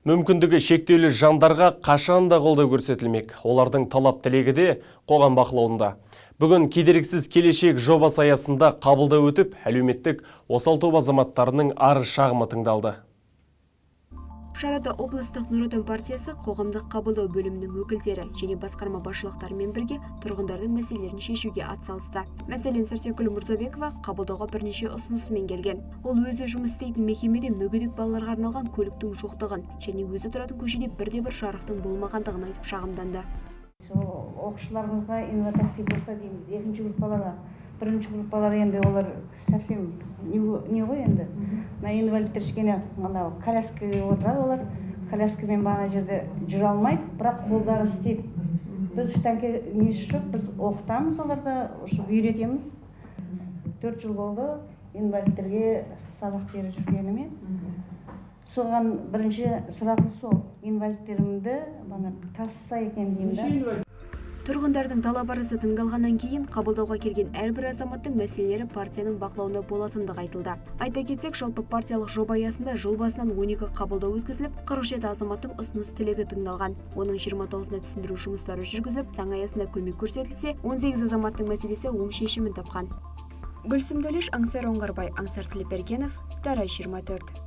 Мүмкіндігі шектеулі жандарға қашан да қолдау көрсетілмек. Олардың талап тілегі де қоғам бақылауында. Бүгін кедергісіз келешек жобасы аясында қабылдау өтіп, әлеуметтік осал топ азаматтарының арыз шағымы тыңдалды. Шарада облыстық Нұр Отан партиясы қоғамдық қабылдау бөлімінің өкілдері және басқарма басшылықтарымен бірге тұрғындардың мәселелерін шешуге атсалысты. Мәселен, Сәрсенкүл Мұрзабекова қабылдауға бірнеше ұсынысымен келген. Ол өзі жұмыс істейтін мекемеде мүгедек балаларға арналған көліктің жоқтығын және өзі тұратын көшеде бірде-бір жарықтың болмағандығын айтып шағымданды. Оқушыларымызға инватакси болса дейміз, екінші группаларға. Бірінші группалар енді олар совсем не ғой енді. Инвалидтер кішкене коляскаға отырады, олар коляскамен бана жерде жүре алмайды, бірақ қолдары істейді. Біз ештеңке несі жоқ, біз оқытамыз оларды, үйретеміз. 4 жыл болды инвалидтерге сабақ беріп жүргеніме. Соған бірінші сұрағым сол, инвалидтерімді тасса екен деймін да. Тұрғындардың талап арызы тыңдалғаннан кейін қабылдауға келген әрбір азаматтың мәселелері партияның бақылауында болатындығы айтылды. Айта кетсек, жалпы партиялық жоба аясында жыл басынан 12 қабылдау өткізіліп, 47 азаматтың ұсыныс тілегі тыңдалған. Оның 29-ына түсіндіру жұмыстары жүргізіліп, заң аясында көмек көрсетілсе, 18 азаматтың мәселесі оң шешімін тапқан. Гүлсім Төлеш, Аңсар Оңғарбай, Аңсар Тілепбергенов, Тараз 24.